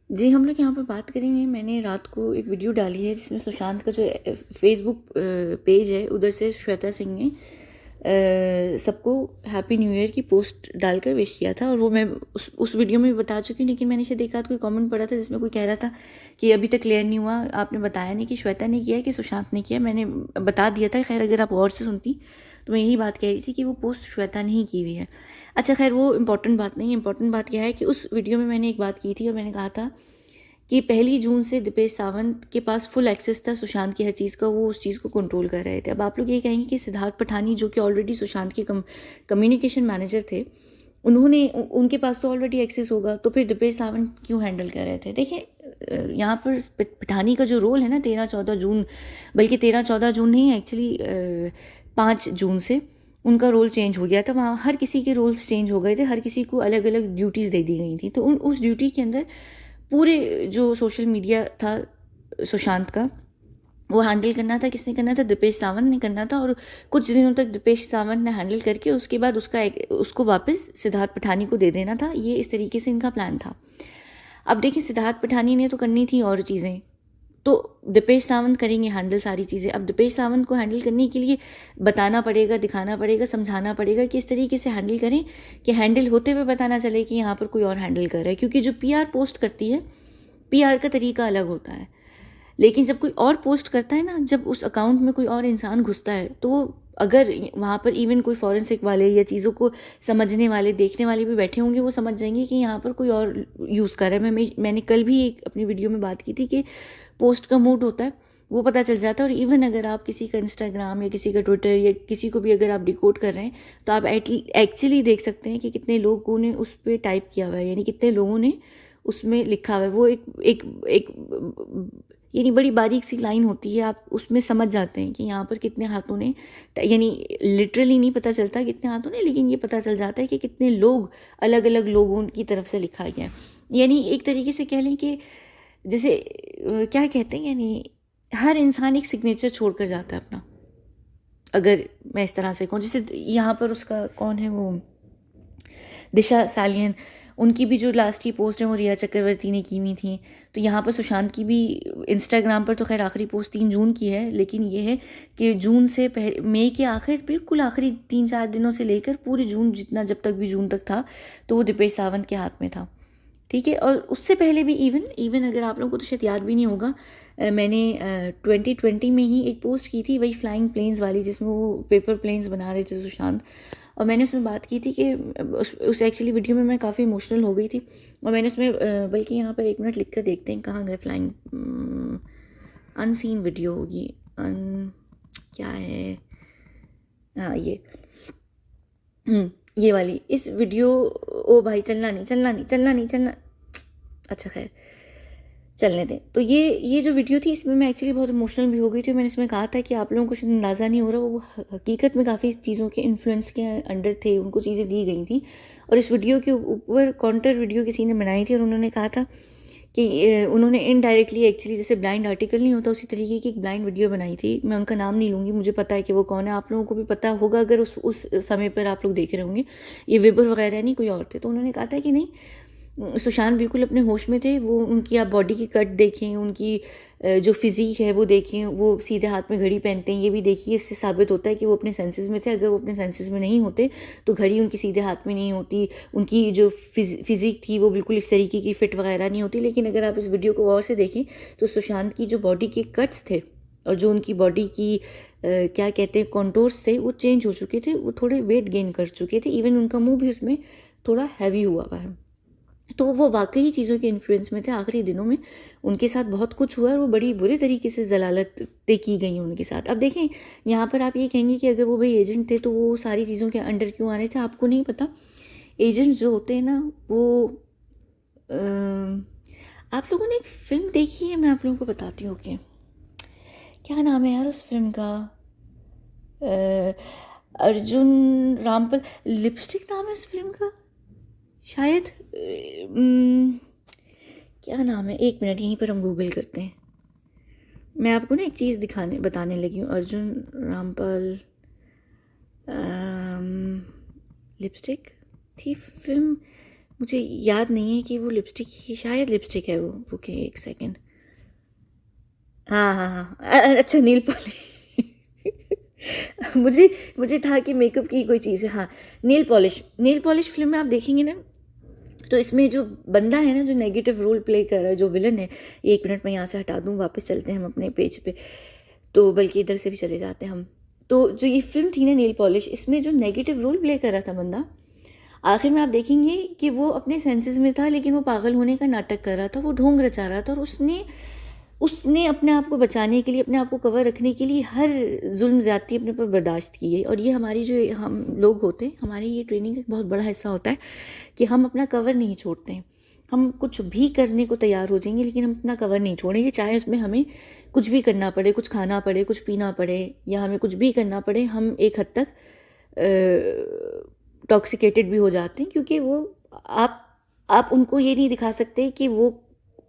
जी, हम लोग यहाँ पर बात करेंगे। मैंने रात को एक वीडियो डाली है जिसमें सुशांत का जो फेसबुक पेज है उधर से श्वेता सिंह ने सबको हैप्पी न्यू ईयर की पोस्ट डालकर विश किया था, और वो मैं उस वीडियो में भी बता चुकी हूँ। लेकिन मैंने शायद एक आध कोई कमेंट पढ़ा था जिसमें कोई कह रहा था कि अभी तक क्लियर नहीं हुआ, आपने बताया नहीं कि श्वेता ने किया है कि सुशांत ने किया। मैंने बता दिया था। खैर, अगर आप गौर से सुनती तो मैं यही बात कह रही थी कि वो पोस्ट श्वेता ने ही की हुई है। अच्छा, खैर वो इम्पोर्टेंट बात नहीं है। इंपॉर्टेंट बात यह है कि उस वीडियो में मैंने एक बात की थी और मैंने कहा था कि 1 जून से दीपेश सावंत के पास फुल एक्सेस था सुशांत की हर चीज़ का, वो उस चीज़ को कंट्रोल कर रहे थे। अब आप लोग ये कहेंगे कि सिद्धार्थ पठानी जो कि ऑलरेडी सुशांत के कम्युनिकेशन मैनेजर थे, उन्होंने उनके पास तो ऑलरेडी एक्सेस होगा, तो फिर दीपेश सावंत क्यों हैंडल कर रहे थे? देखिए, यहाँ पर पठानी का जो रोल है ना 13-14 जून, बल्कि 13-14 जून नहीं, एक्चुअली 5 जून से उनका रोल चेंज हो गया था। वहाँ हर किसी के रोल्स चेंज हो गए थे, हर किसी को अलग अलग ड्यूटीज़ दे दी गई थी। तो उस ड्यूटी के अंदर पूरे जो सोशल मीडिया था सुशांत का, वो हैंडल करना था। किसने करना था? दीपेश सावंत ने करना था। और कुछ दिनों तक दीपेश सावंत ने हैंडल करके उसके बाद उसको वापस सिद्धार्थ पठानी को दे देना था। ये इस तरीके से इनका प्लान था। अब देखिए, सिद्धार्थ पठानी ने तो करनी थी और चीज़ें, तो दीपेश सावंत करेंगे हैंडल सारी चीज़ें। अब दीपेश सावंत को हैंडल करने के लिए बताना पड़ेगा, दिखाना पड़ेगा, समझाना पड़ेगा कि इस तरीके से हैंडल करें कि हैंडल होते हुए पता ना चले कि यहाँ पर कोई और हैंडल कर रहा है। क्योंकि जो पीआर पोस्ट करती है, पीआर का तरीका अलग होता है। लेकिन जब कोई और पोस्ट करता है ना, जब उस अकाउंट में कोई और इंसान घुसता है, तो अगर वहाँ पर इवन कोई फॉरेंसिक वाले या चीज़ों को समझने वाले, देखने वाले भी बैठे होंगे, वो समझ जाएंगे कि यहाँ पर कोई और यूज़ कर रहा है। मैंने कल भी एक अपनी वीडियो में बात की थी कि पोस्ट का मूड होता है, वो पता चल जाता है। और इवन अगर आप किसी का इंस्टाग्राम या किसी का ट्विटर या किसी को भी अगर आप डिकोड कर रहे हैं, तो आप एक्चुअली देख सकते हैं कि कितने लोगों ने उस पर टाइप किया हुआ है, यानी कितने लोगों ने उसमें लिखा हुआ है। वो एक एक एक यानी बड़ी बारीक सी लाइन होती है, आप उसमें समझ जाते हैं कि यहाँ पर कितने हाथों ने, यानी लिटरली नहीं पता चलता कितने हाथों ने, लेकिन ये पता चल जाता है कि कितने लोग, अलग अलग लोगों की तरफ से लिखा गया है। यानी एक तरीके से कह लें कि जैसे क्या कहते हैं, यानी हर इंसान एक सिग्नेचर छोड़ कर जाता है अपना। अगर मैं इस तरह से कहूँ, जैसे यहाँ पर उसका कौन है वो, दिशा सालियन, उनकी भी जो लास्ट की पोस्ट है वो रिया चक्रवर्ती ने की हुई थी। तो यहाँ पर सुशांत की भी इंस्टाग्राम पर तो खैर आखिरी पोस्ट 3 जून की है, लेकिन ये है कि जून से मई के आखिर, बिल्कुल आखिरी 3-4 दिनों से लेकर पूरे जून, जितना जब तक भी जून तक था, तो वो दीपेश सावंत के हाथ में था। ठीक है। और उससे पहले भी इवन अगर आप लोगों को तो शायद याद भी नहीं होगा, मैंने 2020 में ही एक पोस्ट की थी, वही फ्लाइंग प्लेन्स वाली, जिसमें वो पेपर प्लेन्स बना रहे थे सुशांत। और मैंने उसमें बात की थी कि उस एक्चुअली वीडियो में मैं काफ़ी इमोशनल हो गई थी। और मैंने उसमें बल्कि यहाँ पर 1 मिनट लिख कर देखते हैं कहाँ गए फ्लाइंग, अनसीन वीडियो होगी, क्या है, हाँ ये वाली, इस वीडियो, ओ भाई चलना नहीं, चलना नहीं, चलना नहीं, चलना, अच्छा खैर चलने दें। तो ये जो वीडियो थी, इसमें मैं एक्चुअली बहुत इमोशनल भी हो गई थी। मैंने इसमें कहा था कि आप लोगों को शायद अंदाज़ा नहीं हो रहा, वो हकीकत में काफ़ी चीज़ों के इन्फ्लुएंस के अंडर थे, उनको चीज़ें दी गई थी। और इस वीडियो के ऊपर काउंटर वीडियो किसी ने बनाई थी, और उन्होंने कहा था कि उन्होंने इनडायरेक्टली एक्चुअली जैसे ब्लाइंड आर्टिकल नहीं होता, उसी तरीके की एक ब्लाइंड वीडियो बनाई थी। मैं उनका नाम नहीं लूँगी, मुझे पता है कि वो कौन है, आप लोगों को भी पता होगा अगर उस समय पर आप लोग देख रहे होंगे। ये विबर वगैरह नहीं, कोई और थे। तो उन्होंने कहा था कि नहीं, सुशांत बिल्कुल अपने होश में थे। वो उनकी आप बॉडी की कट देखें, उनकी जो फिज़ीक है वो देखें, वो सीधे हाथ में घड़ी पहनते हैं, ये भी देखिए। इससे साबित होता है कि वो अपने सेंसेस में थे। अगर वो अपने सेंसेस में नहीं होते तो घड़ी उनकी सीधे हाथ में नहीं होती। उनकी जो फिज़ीक थी वो बिल्कुल इस तरीके की फिट वगैरह नहीं होती। लेकिन अगर आप इस वीडियो को गौर से देखें तो सुशांत की जो बॉडी के कट्स थे और जो उनकी बॉडी की क्या कहते हैं कॉन्टोर्स थे, वो चेंज हो चुके थे, वो थोड़े वेट गेन कर चुके थे। इवन उनका मुंह भी उसमें थोड़ा हैवी हुआ हुआ है। तो वो वाकई चीज़ों के इन्फ्लुएंस में थे। आखिरी दिनों में उनके साथ बहुत कुछ हुआ, और वो बड़ी बुरे तरीके से जलालतें की गई हैं उनके साथ। अब देखें, यहाँ पर आप ये कहेंगे कि अगर वो भाई एजेंट थे तो वो सारी चीज़ों के अंडर क्यों आ रहे थे? आपको नहीं पता? एजेंट जो होते हैं ना, वो आप लोगों ने एक फ़िल्म देखी है, मैं आप लोगों को बताती हूँ कि क्या नाम है यार उस फिल्म का, अ, अर्जुन रामपाल, लिपस्टिक नाम है उस फिल्म का शायद, क्या नाम है, 1 मिनट, यहीं पर हम गूगल करते हैं। मैं आपको ना एक चीज़ बताने लगी हूँ। अर्जुन रामपाल, लिपस्टिक थी फिल्म, मुझे याद नहीं है कि वो लिपस्टिक ही, शायद लिपस्टिक है वो। ओके, एक सेकेंड। हाँ हाँ हाँ, अच्छा, नील पॉलिश। मुझे मुझे था कि मेकअप की कोई चीज़ है। हाँ, nail polish. Nail polish film में आप देखेंगे ना, तो इसमें जो बंदा है ना, जो नेगेटिव रोल प्ले कर रहा है, जो विलन है, ये एक मिनट में यहाँ से हटा दूँ, वापस चलते हैं हम अपने पेज पे, तो बल्कि इधर से भी चले जाते हैं हम। तो जो ये फिल्म थी ना नेल पॉलिश, इसमें जो नेगेटिव रोल प्ले कर रहा था बंदा, आखिर में आप देखेंगे कि वो अपने सेंसेस में था, लेकिन वो पागल होने का नाटक कर रहा था, वो ढोंग रचा रहा था, और उसने उसने अपने आप को बचाने के लिए, अपने आप को कवर रखने के लिए हर जुल्म ज़्यादती अपने पर बर्दाश्त की है। और ये हमारी जो हम लोग होते हैं, हमारी ये ट्रेनिंग का एक बहुत बड़ा हिस्सा होता है कि हम अपना कवर नहीं छोड़ते हैं। हम कुछ भी करने को तैयार हो जाएंगे, लेकिन हम अपना कवर नहीं छोड़ेंगे, चाहे उसमें हमें कुछ भी करना पड़े, कुछ खाना पड़े, कुछ पीना पड़े, या हमें कुछ भी करना पड़े। हम एक हद तक टॉक्सिकेटेड भी हो जाते हैं, क्योंकि वो आप उनको ये नहीं दिखा सकते कि वो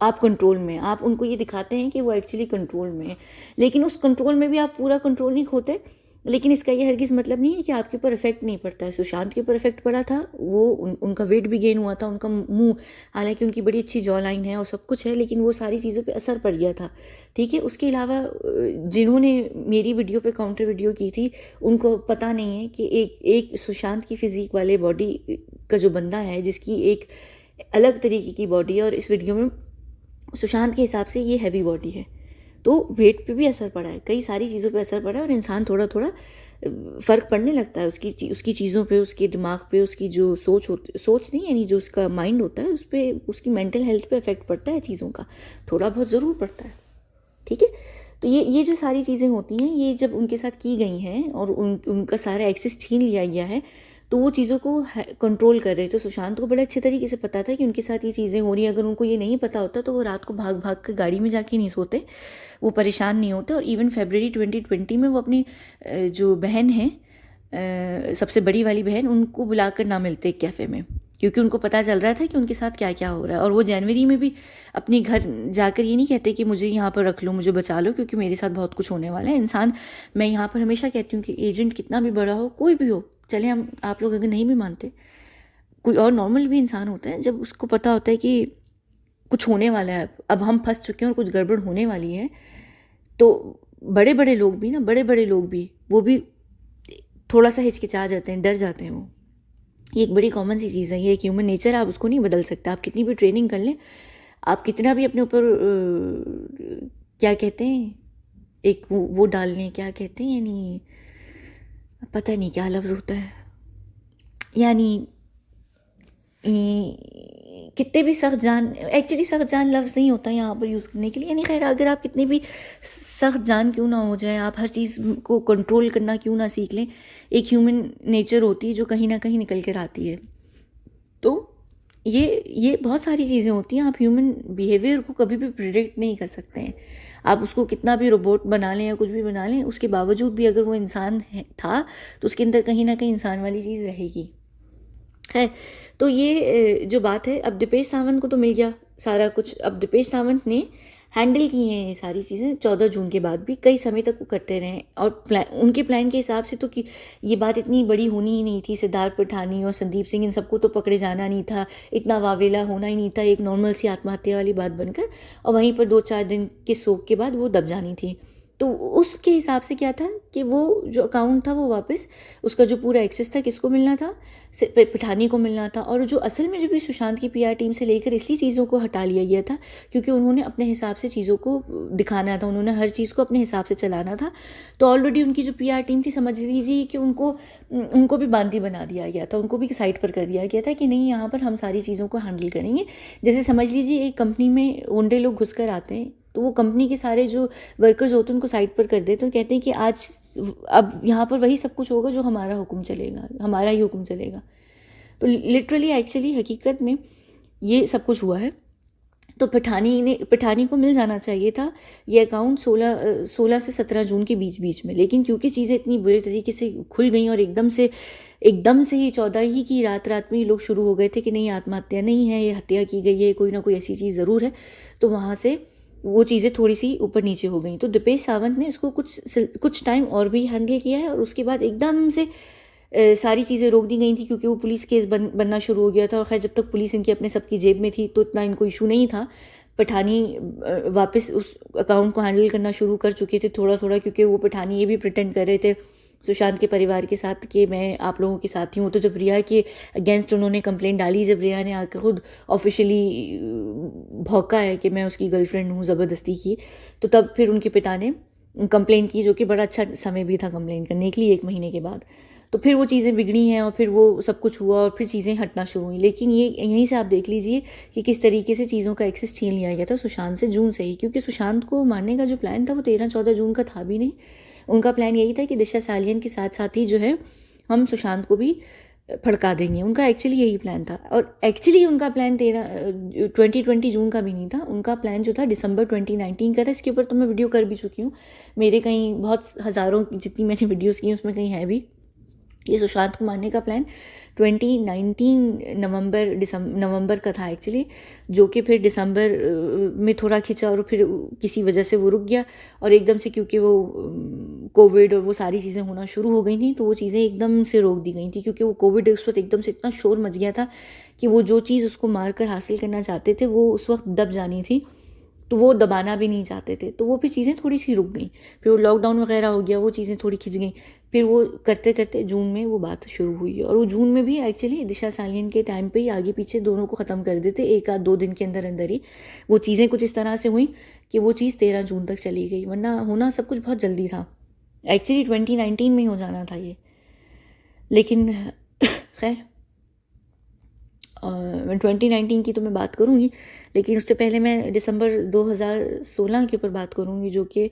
आप कंट्रोल में हैं। आप उनको ये दिखाते हैं कि वो एक्चुअली कंट्रोल में है, लेकिन उस कंट्रोल में भी आप पूरा कंट्रोल नहीं खोते। लेकिन इसका ये हरगिज़ मतलब नहीं है कि आपके ऊपर इफेक्ट नहीं पड़ता है। सुशांत के ऊपर इफेक्ट पड़ा था, वो उनका वेट भी गेन हुआ था, उनका मुंह, हालांकि उनकी बड़ी अच्छी जॉ लाइन है और सब कुछ है, लेकिन वो सारी चीज़ों पे असर पड़ गया था। ठीक है, उसके अलावा जिन्होंने मेरी वीडियो पे काउंटर वीडियो की थी, उनको पता नहीं है कि एक सुशांत की फिजिक वाले बॉडी का जो बंदा है, जिसकी एक अलग तरीके की बॉडी है, और इस वीडियो में सुशांत के हिसाब से ये हैवी बॉडी है, तो वेट पे भी असर पड़ा है, कई सारी चीज़ों पे असर पड़ा है, और इंसान थोड़ा थोड़ा फ़र्क पड़ने लगता है उसकी चीज़ों पे, उसके दिमाग पे, उसकी जो सोच नहीं, यानी जो उसका माइंड होता है, उस पर, उसकी मेंटल हेल्थ पे इफेक्ट पड़ता है चीज़ों का, थोड़ा बहुत ज़रूर पड़ता है। ठीक है, तो ये जो सारी चीज़ें होती हैं, ये जब उनके साथ की गई हैं और उनका सारा एक्सेस छीन लिया गया है, तो वो चीज़ों को कंट्रोल कर रहे थे। तो सुशांत को बड़े अच्छे तरीके से पता था कि उनके साथ ये चीज़ें हो रही हैं। अगर उनको ये नहीं पता होता तो वो रात को भाग भाग कर गाड़ी में जाके नहीं सोते, वो परेशान नहीं होते। और इवन फरवरी 2020 में वो अपनी जो बहन है, सबसे बड़ी वाली बहन, उनको बुलाकर ना मिलते एक कैफ़े में, क्योंकि उनको पता चल रहा था कि उनके साथ क्या क्या हो रहा है। और वो जनवरी में भी अपने घर जाकर ये नहीं कहते कि मुझे यहाँ पर रख लो, मुझे बचा लो, क्योंकि मेरे साथ बहुत कुछ होने वाला है। इंसान, मैं यहाँ पर हमेशा कहती हूँ कि एजेंट कितना भी बड़ा हो, कोई भी हो, चले हम, आप लोग अगर नहीं भी मानते, कोई और नॉर्मल भी इंसान होता है, जब उसको पता होता है कि कुछ होने वाला है, अब हम फंस चुके हैं और कुछ गड़बड़ होने वाली है, तो बड़े बड़े लोग भी ना, बड़े बड़े लोग भी, वो भी थोड़ा सा हिचकिचा जाते हैं, डर जाते हैं। वो ये एक बड़ी कॉमन सी चीज़ है, ये एक ह्यूमन नेचर, आप उसको नहीं बदल सकते। आप कितनी भी ट्रेनिंग कर लें, आप कितना भी अपने ऊपर क्या कहते हैं, एक वो डाल लें, क्या कहते हैं, यानी पता नहीं क्या लफ्ज़ होता है, यानी कितने भी सख्त जान, एक्चुअली सख्त जान लफ्ज़ नहीं होता यहाँ पर यूज़ करने के लिए, यानी खैर, अगर आप कितने भी सख्त जान क्यों ना हो जाए, आप हर चीज़ को कंट्रोल करना क्यों ना सीख लें, एक ह्यूमन नेचर होती है जो कहीं ना कहीं निकल कर आती है। तो ये बहुत सारी चीज़ें होती हैं, आप ह्यूमन बिहेवियर को कभी भी प्रिडिक्ट नहीं कर सकते हैं। आप उसको कितना भी रोबोट बना लें या कुछ भी बना लें, उसके बावजूद भी अगर वो इंसान था, तो उसके अंदर कहीं ना कहीं इंसान वाली चीज़ रहेगी। है, तो ये जो बात है, अब दीपेश सावंत को तो मिल गया सारा कुछ। अब दीपेश सावंत ने हैंडल की हैं ये सारी चीज़ें 14 जून के बाद भी, कई समय तक वो करते रहे। और उनके प्लान के हिसाब से तो कि ये बात इतनी बड़ी होनी ही नहीं थी, सिद्धार्थ पठानी और संदीप सिंह, इन सबको तो पकड़े जाना नहीं था, इतना वावेला होना ही नहीं था, एक नॉर्मल सी आत्महत्या वाली बात बनकर, और वहीं पर 2-4 दिन के शोक के बाद वो दब जानी थी। तो उसके हिसाब से क्या था कि वो जो अकाउंट था, वो वापस, उसका जो पूरा एक्सेस था, किसको मिलना था, पठानी को मिलना था। और जो असल में जो भी सुशांत की पीआर टीम से लेकर इसलिए चीज़ों को हटा लिया गया था, क्योंकि उन्होंने अपने हिसाब से चीज़ों को दिखाना था, उन्होंने हर चीज़ को अपने हिसाब से चलाना था। तो ऑलरेडी उनकी जो पीआर टीम थी, समझ लीजिए कि उनको भी बांदी बना दिया गया था, उनको भी साइड पर कर दिया गया था कि नहीं, यहाँ पर हम सारी चीज़ों को हैंडल करेंगे। जैसे समझ लीजिए एक कंपनी में ओंडे लोग घुस कर आते हैं, तो वो कंपनी के सारे जो वर्कर्स होते हैं उनको साइड पर कर देते हैं, कहते हैं कि अब यहाँ पर वही सब कुछ होगा जो हमारा हुक्म चलेगा, हमारा ही हुक्म चलेगा। तो लिटरली, एक्चुअली, हकीकत में ये सब कुछ हुआ है। तो पठानी को मिल जाना चाहिए था ये अकाउंट 16 से 17 जून के बीच में, लेकिन क्योंकि चीज़ें इतनी बुरी तरीके से खुल गई और एकदम से ही 14 ही की रात में ही लोग शुरू हो गए थे कि नहीं, आत्महत्या नहीं है, ये हत्या की गई है, कोई ना कोई ऐसी चीज़ ज़रूर है, तो वहाँ से वो चीज़ें थोड़ी सी ऊपर नीचे हो गई। तो दीपेश सावंत ने इसको कुछ टाइम और भी हैंडल किया है, और उसके बाद एकदम से सारी चीज़ें रोक दी गई थी क्योंकि वो पुलिस केस बनना शुरू हो गया था। और खैर जब तक पुलिस इनकी अपने सबकी जेब में थी तो इतना इनको इशू नहीं था। पठानी वापस उस अकाउंट को हैंडल करना शुरू कर चुके थे थोड़ा थोड़ा, क्योंकि वो पठानी ये भी प्रिटेंड कर रहे थे सुशांत के परिवार के साथ कि मैं आप लोगों के साथ ही हूँ। तो जब रिया के अगेंस्ट उन्होंने कंप्लेंट डाली, जब रिया ने आकर खुद ऑफिशियली भौंका है कि मैं उसकी गर्लफ्रेंड हूँ ज़बरदस्ती की, तो तब फिर उनके पिता ने कंप्लेन की, जो कि बड़ा अच्छा समय भी था कंप्लेन करने के लिए 1 महीने के बाद। तो फिर वो चीज़ें बिगड़ी हैं और फिर वो सब कुछ हुआ और फिर चीज़ें हटना शुरू हुई। लेकिन ये यहीं से आप देख लीजिए कि किस तरीके से चीज़ों का एक्सेस छीन लिया गया था सुशांत से जून से ही, क्योंकि सुशांत को मारने का जो प्लान था वो 13-14 जून का था भी नहीं। उनका प्लान यही था कि दिशा सालियन के साथ साथ ही जो है हम सुशांत को भी भड़का देंगे। उनका एक्चुअली यही प्लान था। और एक्चुअली उनका प्लान 2020 जून का भी नहीं था। उनका प्लान जो था दिसंबर 2019 का था। इसके ऊपर तो मैं वीडियो कर भी चुकी हूँ, मेरे कहीं बहुत हज़ारों जितनी मैंने वीडियोस की उसमें कहीं है भी। ये सुशांत को मारने का प्लान 2019 नवंबर का था एक्चुअली, जो कि फिर दिसंबर में थोड़ा खिंचा और फिर किसी वजह से वो रुक गया। और एकदम से क्योंकि वो कोविड और वो सारी चीज़ें होना शुरू हो गई थी तो वो चीज़ें एकदम से रोक दी गई थी, क्योंकि वो कोविड उस वक्त एकदम से इतना शोर मच गया था कि वो जो चीज़ उसको मार कर हासिल करना चाहते थे वो उस वक्त दब जानी थी, तो वो दबाना भी नहीं चाहते थे। तो वो फिर चीज़ें थोड़ी सी रुक गई, फिर वो लॉकडाउन वगैरह हो गया, वो चीज़ें थोड़ी खिंच गई। फिर वो करते करते जून में वो बात शुरू हुई। और वो जून में भी एक्चुअली दिशा सालियन के टाइम पे ही आगे पीछे दोनों को ख़त्म कर देते, 1-2 दिन के अंदर अंदर ही वो चीज़ें कुछ इस तरह से हुई कि वो चीज़ 13 जून तक चली गई, वरना होना सब कुछ बहुत जल्दी था। एक्चुअली 2019 में ही हो जाना था ये, लेकिन खैर 2019 की तो मैं बात करूँगी, लेकिन उससे पहले मैं दिसंबर 2016 के ऊपर बात करूँगी, जो कि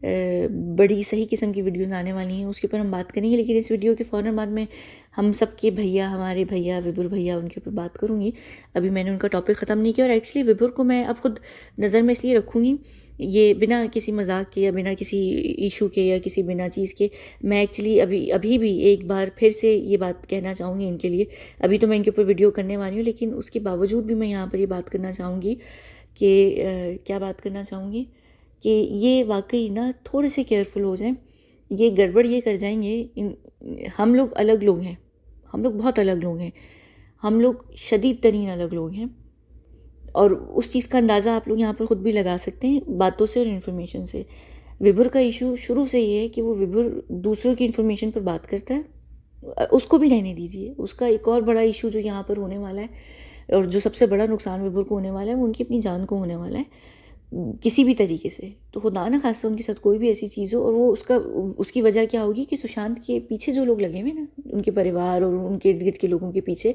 बड़ी सही किस्म की वीडियोस आने वाली हैं, उसके ऊपर हम बात करेंगे। लेकिन इस वीडियो के फ़ौरन बाद में हम सबके भैया, हमारे भैया विभुर भैया, उनके ऊपर बात करूँगी। अभी मैंने उनका टॉपिक ख़त्म नहीं किया। और एक्चुअली विभुर को मैं अब खुद नज़र में इसलिए रखूँगी, ये बिना किसी मजाक के या बिना किसी इशू के या किसी बिना चीज़ के, मैं एक्चुअली अभी भी एक बार फिर से ये बात कहना चाहूँगी इनके लिए। अभी तो मैं इनके ऊपर वीडियो करने वाली हूँ, लेकिन उसके बावजूद भी मैं यहाँ पर ये बात करना चाहूँगी कि क्या बात करना चाहूँगी कि ये वाकई ना थोड़े से केयरफुल हो जाएं। ये गड़बड़ ये कर जाएंगे, हम लोग अलग लोग हैं, हम लोग बहुत अलग लोग हैं, हम लोग शदीद तरीन अलग लोग हैं। और उस चीज़ का अंदाज़ा आप लोग यहाँ पर ख़ुद भी लगा सकते हैं बातों से और इन्फॉर्मेशन से। विभुर का इशू शुरू से ये है कि वो विभुर दूसरों की इन्फॉर्मेशन पर बात करता है। उसको भी रहने दीजिए। उसका एक और बड़ा इशू जो यहाँ पर होने वाला है और जो सबसे बड़ा नुकसान विभुर को होने वाला है, वो उनकी अपनी जान को होने वाला है किसी भी तरीके से। तो खुदा ना खास्ता उनके साथ कोई भी ऐसी चीज़ हो, और वो उसकी वजह क्या होगी कि सुशांत के पीछे जो लोग लगे हुए ना, उनके परिवार और उनके इर्द गिर्द के लोगों के पीछे,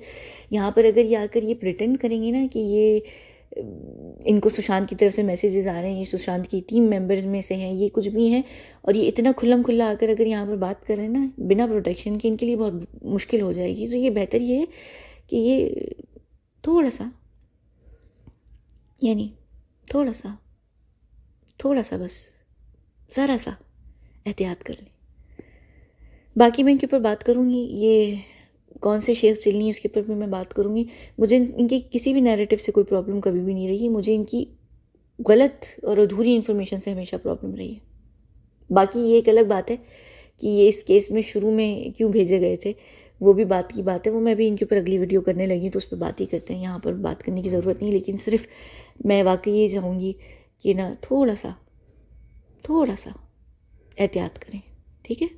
यहाँ पर अगर ये आकर ये प्रिटेंड करेंगे ना कि ये इनको सुशांत की तरफ से मैसेजेस आ रहे हैं, ये सुशांत की टीम मेंबर्स में से हैं, ये कुछ भी हैं, और ये इतना खुल्लम खुल्ला आकर अगर यहाँ पर बात कर रहे हैं ना बिना प्रोटेक्शन के, इनके लिए बहुत मुश्किल हो जाएगी। तो ये बेहतर ये है कि ये थोड़ा सा, यानी थोड़ा सा बस ज़रा सा एहतियात कर लें। बाकी मैं इनके ऊपर बात करूँगी, ये कौन से शेयर्स चलनी है इसके ऊपर भी मैं बात करूँगी। मुझे इनके किसी भी नैरेटिव से कोई प्रॉब्लम कभी भी नहीं रही, मुझे इनकी गलत और अधूरी इन्फॉर्मेशन से हमेशा प्रॉब्लम रही है। बाकी ये एक अलग बात है कि ये इस केस में शुरू में क्यों भेजे गए थे, वो भी बात की बात है, वो मैं भी इनके ऊपर अगली वीडियो करने लगी तो उस पर बात ही करते हैं, यहाँ पर बात करने की ज़रूरत नहीं। लेकिन सिर्फ मैं वाकई ये चाहूँगी कि ना थोड़ा सा एहतियात करें, ठीक है।